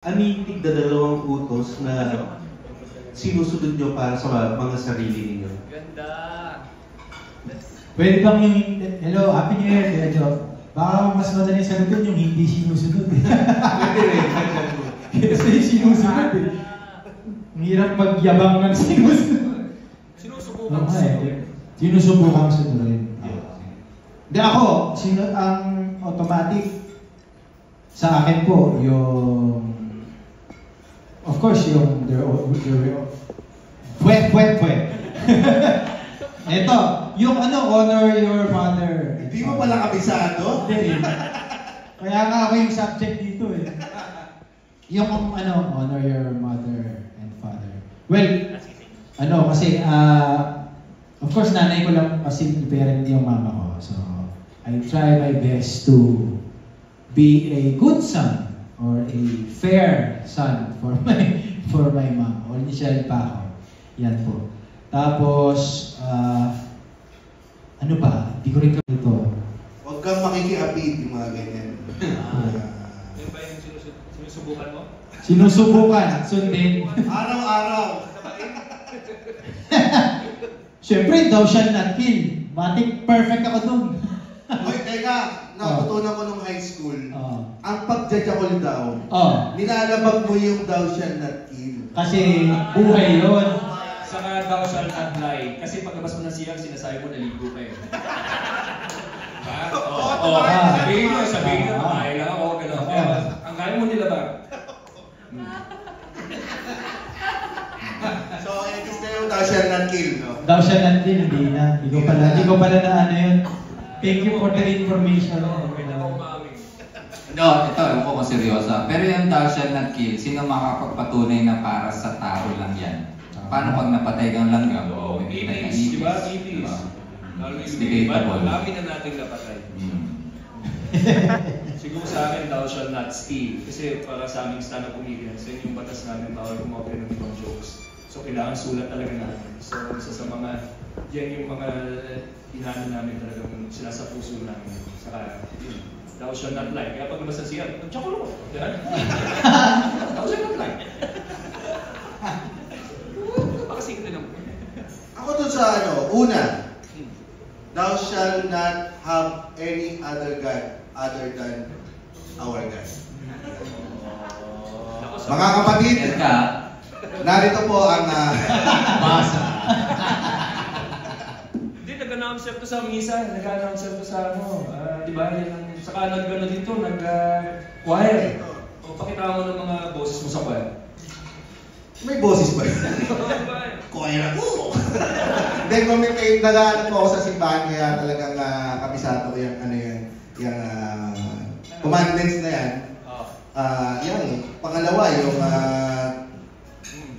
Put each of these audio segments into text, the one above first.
Ano yung tigdadalawang utos na sinusunod nyo para sa mga sarili ninyo? Ganda! Pwede bang yung, hello, Happy New Year, Kuya Joe. Baka mas madaling sagutin yung hindi sinusunod. Pwede rin. Kasi yung sinusunod eh. Ang hirap magyabang ng sinusunod. Sinusubukan sunod. Sinusubukan sunod. Hindi ako, ang automatic sa akin po, yung of course, yung Ito, yung honor your mother. Hindi mo pala kabisado? Kaya nga ako yung subject dito eh. Yung honor your mother and father. Well, kasi, of course, nanay ko lang kasi parent yung mama ko. So, I try my best to be a good son or a fair son for my mom. O initial pa ako. Yan po. Tapos, ano pa? Hindi ko rin ito. Huwag kang makikiapid yung mga ganyan. Yan ba yung sinusubukan mo? Sinusubukan. Sundin. Araw-araw. Siyempre, thou shalt not kill. Matik perfect ako dun. Hoy, teka, natutunan ko nung high school, ang pagjajakol daw, nilalabag mo yung thou shall not kill. Kasi buhay yun. Saka thou shall not lie. Kasi pagkabas mo ng siyang, sinasabi mo naligo ka eh. Sabihin mo, kumain lang ako, gano'n. Ang kaya mo nila ba? So, gusto na yung thou shall not kill, no? Thou shalt not kill, hindi na. Hindi ko pala na ano yun. Thank you for the information. No, ito, ewan ko kung seryosa. Pero yung thou shall not kill, sino makakapagpatunay na para sa tao lang yan? Paano pag napatay kang langgam? Oo, hindi na Itis, di ba? Itis. Lalo yung debatable. Amin na natin napatay. Siguro sa akin, thou shall not steal. Kasi para sa aming stand-up comedians, yun yung batas namin, bawal kumopya ng ibang jokes. So kailangan sulat talaga namin. So isa sa mga, yan yung mga inaano namin talagang sila sa puso namin. Saka yun, thou shall not lie. Kaya pag nabasa siya, nagtsakulo ko. Yan. Thou shall not lie. Pakasing din ako. Ako dun sa una, thou shall not have any other God other than our God. Mga kapatid, narito po ang basa. Hindi, nag-announcer to sa misa, nag-announcer to sa di ba? Saka nag-ano dito, nag-choir. O, pakita mo ng mga boses mo sa choir. May boses ba? Choir ako! Hindi, kung may nag-ano po ako sa simbahan, kaya talagang kabisado ko yung commandments na yan. Yan, pangalawa, yung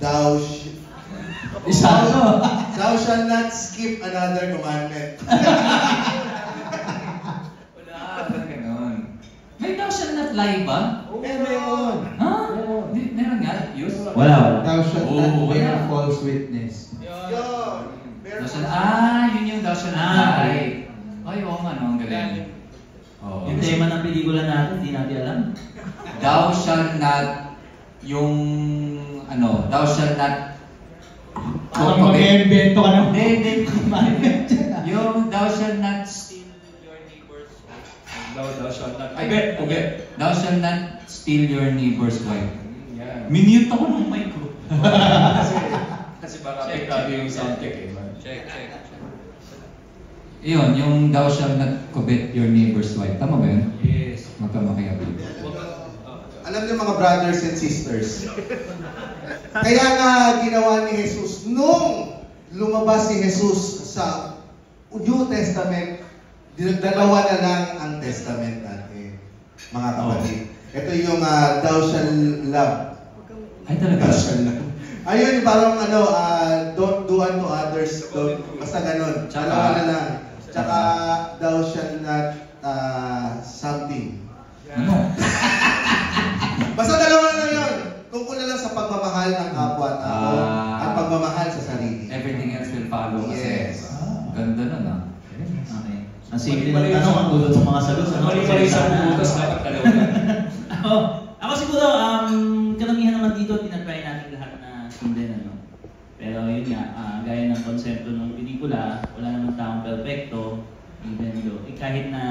thou shall not skip another commandment. Wala, ganun. May thou shall not lie ba? Meron. Ha? Meron nga? Use? Wala. Thou shalt not bear false witness. Yun. Yun yung thou shall not lie. Ay, oo nga, no? Ang galing. Yung tema ng pelikula natin, hindi natin alam. Thou shall not, thou shall not, Parang mag-invento ka ng yung thou shall not steal your neighbor's wife. Thou shall not. Thou shall not steal your neighbor's wife. Yeah. Minute ako ng mic ko. Kasi baka apektado yung sound check eh. Check. Iyon, yung thou shall not covet your neighbor's wife. Tama ba yun? Yes. Magkamakiapid. Alam niyo mga brothers and sisters, kaya nga ginawa ni Jesus nung lumabas si Jesus sa New Testament, dalawa na lang ang testament natin, mga kapatid. Ito yung thou shall love. Ay talaga? Thou shall love. Ayun, parang don't do unto others. Basta ganun. Dalawa na lang. Tsaka thou shall not something. Ano? Basta dalawa na lang yun. Tungkol na lang sa pagmamahal ng kapwa-tao at pagmamahal sa sarili. Everything else will follow kasi. Yes. Ganda nun ah. Okay. Ang simple ng tanong, ang gulo ng mga sagot. Mali-mali sa butas, dapat dalawa na. Ako siguro, sundin, ano. Pero yun nga, gaya ng konsepto ng pelikula, wala namang taong perfecto, even though, kahit na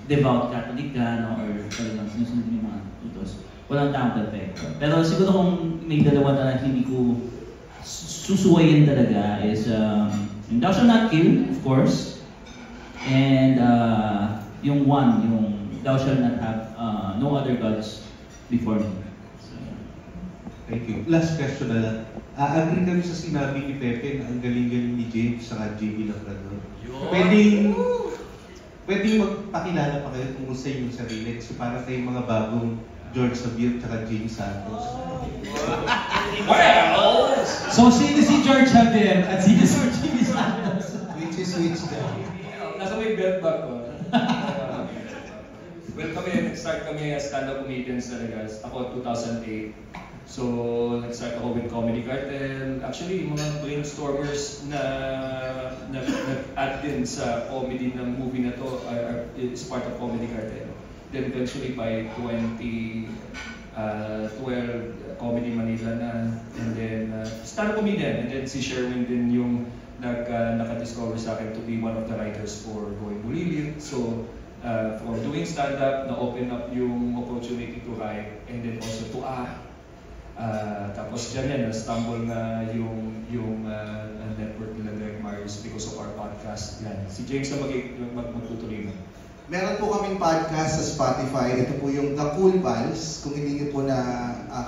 devout Catholic ka, no, or talagang sinusunod yung mga tutos, walang taong perfecto. Pero siguro kung may dalawa na hindi ko susuwayin talaga is yung Thou Shalt Not Kill, of course, and yung Thou Shalt Not Have No Other Gods Before Me. So, Thank you. Last question na lang. Agree kami sa sinabi ni Pepe na ang galing-galing ni James sa JB Labrador. Pwedeng magpakilala pa kayo tungkol sa inyong sarili. So para tayong mga bagong George Sabir at James Santos. So, sino si George Javier at sino si Jimmy Santos? Which is which daw? Nasa may belt bag ko. Well, nag-start kami as stand-up comedians talaga. Ako, 2008. So, nag-start ako with Comedy Cartel. Actually, yung mga brainstormers na nag-add din sa comedy ng movie na to is part of Comedy Cartel. Then eventually by 2012, Comedy Manila na. And then, stand-up comedian. And then si Sherwin din yung naka-discover sa akin to be one of the writers for Going Bulilit. So, from doing stand-up, na-open up yung opportunity to write and then also to act. Tapos dyan yan, na-stumble na yung network nila Greg Marius because of our podcast. Yan. Si James na magtutuloy na. Meron po kaming podcast sa Spotify. Ito po yung The Cool Pals. Kung hindi niyo po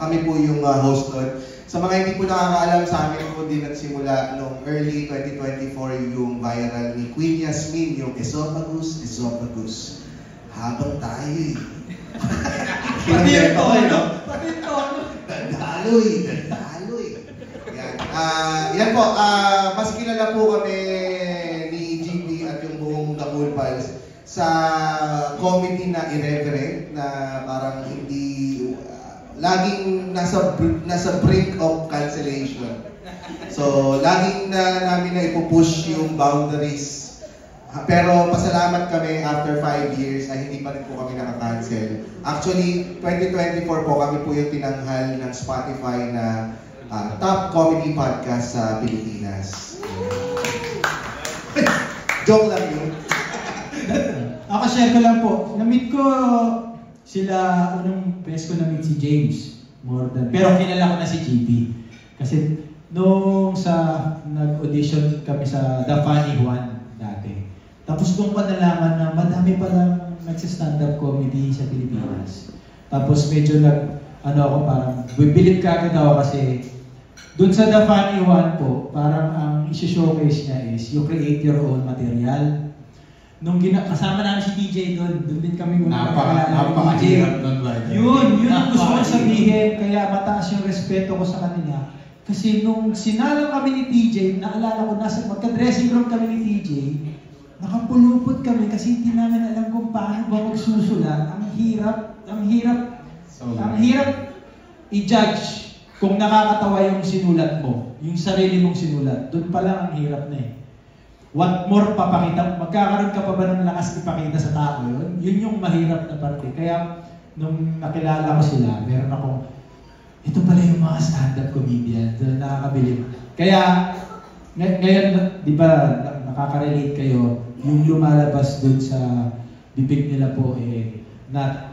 kami po yung host doon. Sa mga hindi po nakakaalam sa amin po din nagsimula noong early 2024 yung viral ni Queen Yasmin, yung Esophagus. Habang tayo Pati yung tono. Dandaloy. Yan po, mas kilala po kami ni GB at yung buong The Cool Pals sa comedy na irreverent na parang hindi laging nasa brink of cancellation. So, laging namin na ipupush yung boundaries. Pero pasalamat kami after 5 years ay hindi pa rin po kami naka-cancel. Actually, 2024 po kami po yung tinanghal ng Spotify na top comedy podcast sa Pilipinas. Joke lang yun. Ako share ko lang po. Na-meet ko sila, unang best ko na-meet si James. Pero kilala ko na si GP. Kasi nung nag-audition kami sa The Funny One dati. Tapos doon ko nalaman na madami palang nagsa-stand-up comedy sa Pilipinas. Tapos medyo ako parang, bibilib ka agad ako kasi doon sa The Funny One po, parang ang isi-showcase niya is you create your own material. Nung kasama namin si DJ doon din kami napakahirap doon ba? Yun ang gusto ko sabihin, kaya mataas yung respeto ko sa kanila. Kasi nung sinalang kami ni TJ, naalala ko, magka-dressing room kami ni TJ, nakapulupot kami kasi hindi namin alam kung paano ba magsusulat. Ang hirap i-judge kung nakakatawa yung sinulat mo, yung sarili mong sinulat. Doon pa lang ang hirap na eh. What more papakita? Magkakaroon ka pa ba ng lakas ipakita sa tao yun? Yun yung mahirap na parte. Kaya nung nakilala ko sila, meron akong, ito pala yung mga stand-up comedian. Nakakabilib. Kaya ngayon, di ba, nakaka-relate kayo, yung lumalabas dun sa bibig nila po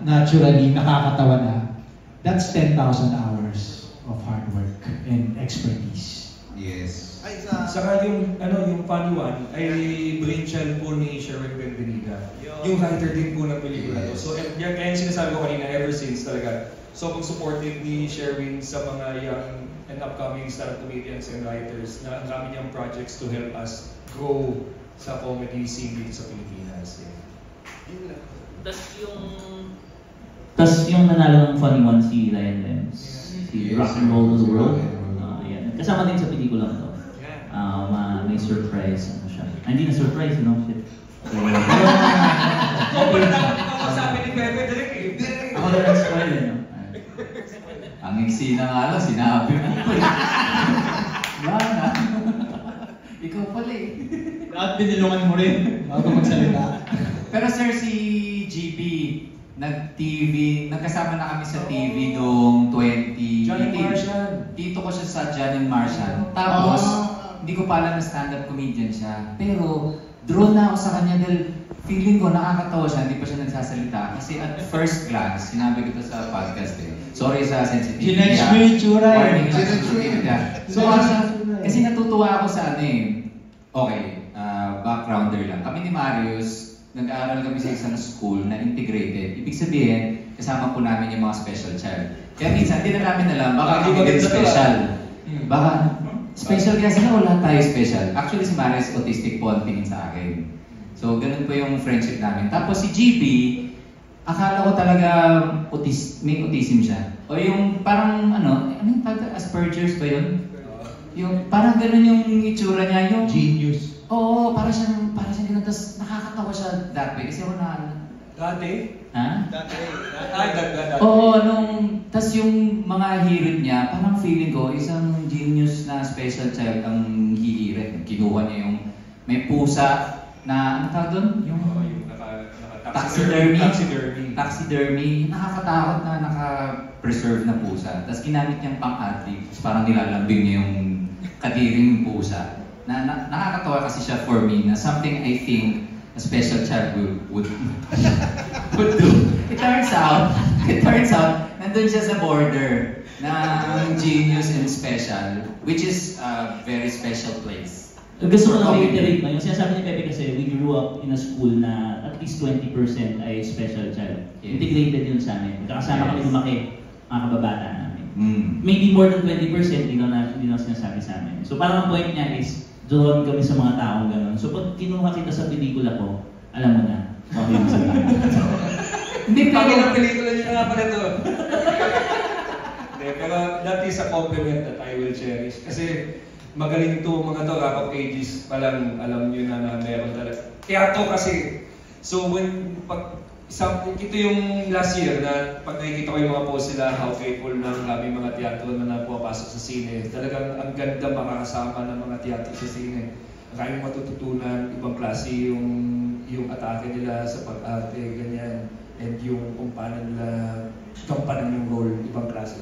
naturally nakakatawa na. That's 10,000 hours of hard work and expertise. Yes. Saka yung Funny One ay brainchild po ni Sherwin Benvenida. Yung writer din po ng pelikula to. So kaya yung sinasabi ko kanina, ever since talaga. So pag supportive ni Sherwin sa mga young and upcoming stand-up comedians and writers na ang dami niyang projects to help us grow sa comedy scene dito sa Pilipinas. Tas yung nanalo ng Funny One si Ryan Lems. Si Rock and Roll to the World. Kasama din sa pelikula to. May surprise siya. Hindi na surprise, shit. Ako na dapat ikaw masabi ni Pepe direct Ako na nag-spoil Ang iksi na nga lang, sinabi mo pala. Wala na. Ikaw pala At binilungan mo rin bago magsalita. Pero sir, si GB, nagkasama na kami sa TV noong 2018. John and Martian. Dito ko siya sa John and Martian. Tapos, hindi ko pa alam na stand-up comedian siya. Pero, drawn na ako sa kanya dahil feeling ko nakakatawa siya, hindi pa siya nagsasalita. Kasi at first glance, sinabi ko to sa podcast eh. Sorry sa sensitivity. Ginench mo yung tsura eh. Warning sa sensitivity. So, kasi natutuwa ako sa ano eh. Okay, backgrounder lang. Kami ni Marius, nag-aaral kami sa isang school na integrated. Ibig sabihin, kasama po namin yung mga special child. Kaya minsan, hindi na namin alam, baka hindi din special. Baka, special kaya sila o lahat tayo special. Actually, si Marius autistic po ang tingin sa akin. So, ganun po yung friendship namin. Tapos si GB, akala ko talaga may autism siya. O yung parang, anong tawag? Asperger's ba yun? Yung, parang ganun yung itsura niya. Yung Genius. Oo, para siyang ganun. Tapos nakakatawa siya that way. Kasi ako Dati? Ha? Dati. Oo, tas yung mga hirit niya, parang feeling ko, isang genius na special child ang hihirit. Kinuha niya yung, may pusa na, ano tawag doon? Yung taxidermy. Nakakatakot na naka-preserve na pusa. Tapos ginamit niyang pang-addict. Parang nilalambing niya yung kadiring pusa. Nakakatawa kasi siya for me na something I think a special child would do. It turns out, nandun siya sa border ng genius and special, which is a very special place. Gusto ko lang reiterate na yung sinasabi ni Pepe kasi we grew up in a school na at least 20% ay special child. Yes. Integrated yun sa amin. Magkakasama kami lumaki, mga kababata namin. Mm. Maybe more than 20% hindi lang sinasabi sa amin. So parang ang point niya is, drawn kami sa mga taong gano'n. So pag kinuha kita sa pelikula ko, alam mo na, okay mo sa Hindi, pero ang pelikula niya nga pala to. Hindi, pero that is a compliment that I will cherish. Kasi magaling to mga to, Rock of Ages, palang alam nyo na meron talaga. Teatro kasi, so ito yung last year na pag nakikita ko yung mga post nila, how faithful ng aming mga teatro na napapasok sa sine. Talagang ang ganda makakasama ng mga teatro sa sine. Ang kayong matututunan, ibang klase yung atake nila sa pag-arte, ganyan. And yung kung paano nila gampanan yung role, ibang klase.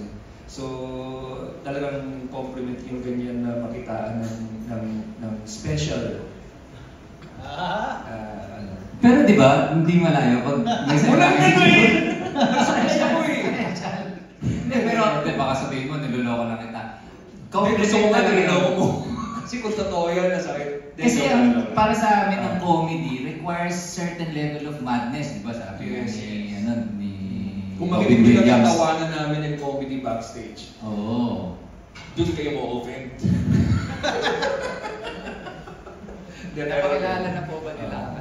So, talagang compliment yung ganyan na makitaan ng special. Pero di ba, hindi malayo pag may Wala sinabi na eh! Special mo eh! Hindi, pero baka sabihin mo, niloloko lang kita. Gusto ko nga niloloko mo. Kasi kung totoo yan, nasakit. Kasi para sa amin, ang comedy requires certain level of madness, di ba? Sabi ni kung Robin makikita Williams. yung tawanan namin yung comedy backstage, Oo. doon kayo mo-offend. Napakilala na po ba nila?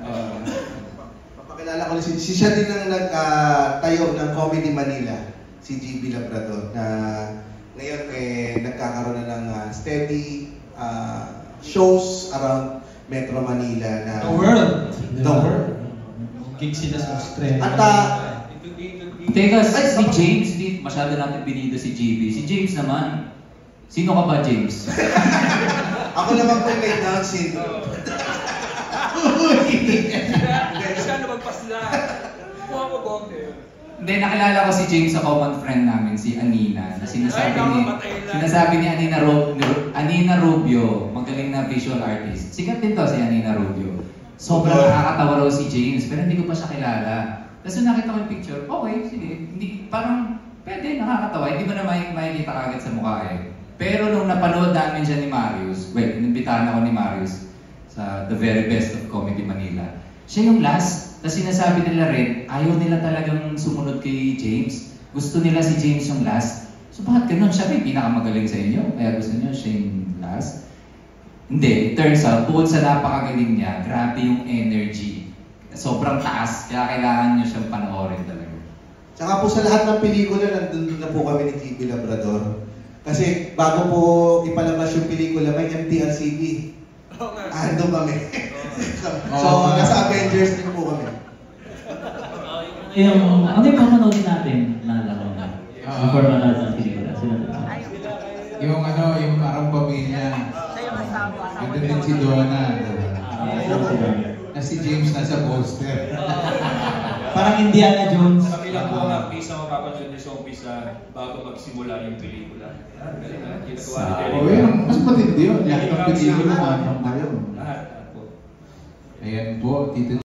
Papakilala ko si siya din ang nagtayo ng Comedy Manila, si GB Labrador, na ngayon nagkakaroon na ng steady shows around Metro Manila na The world. The world. Gig sila sa Australia. At Teka, si James, di masyado natin binida si GB. Si James naman, sino ka ba, James? ako naman po may Down syndrome. Siya na magpasla. Kuha mo konti. Hindi, nakilala ko si James sa common friend namin, si Anina. Na sinasabi ni Anina Rubio, magaling na visual artist. Sikat din to si Anina Rubio. Sobrang nakakatawa raw si James, pero hindi ko pa siya kilala. Tapos nung nakita ko yung picture, okay, sige. Hindi, parang pwede, nakakatawa. Hindi mo na makikita kagad sa mukha eh. Pero nung napanood namin siya ni Marius, inimbitahan ako ni Marius sa The Very Best of Comedy Manila. Siya yung last. Tapos sinasabi nila rin, ayaw nila talagang sumunod kay James. Gusto nila si James yung last. So bakit ganun? Siya ba yung pinakamagaling sa inyo? Kaya gusto niyo siya yung last? Hindi. It turns out, bukod sa napakagaling niya, grabe yung energy. Sobrang taas. Kaya kailangan niyo siyang panoorin talaga. Tsaka po sa lahat ng pelikula, nandun na po kami ni GB Labrador. Kasi bago po ipalabas yung pelikula, may MTRCB. Ando kami. So, nasa Avengers din po kami. Ano yung mamanoodin natin? Naalala ko na. Before manood ng pelikula. Yung yung parang pamilya. Ito din si Donna. Na si James nasa poster. Parang Indiana Jones. Kami lang po ang artist na mapapanood niyo sa umpisa bago magsimula yung pelikula. Galing na, ginagawa ni Derek. O yun, mas matindi yun. Lahat ng pelikula na ngayon. Lahat po. Ayan po, Tito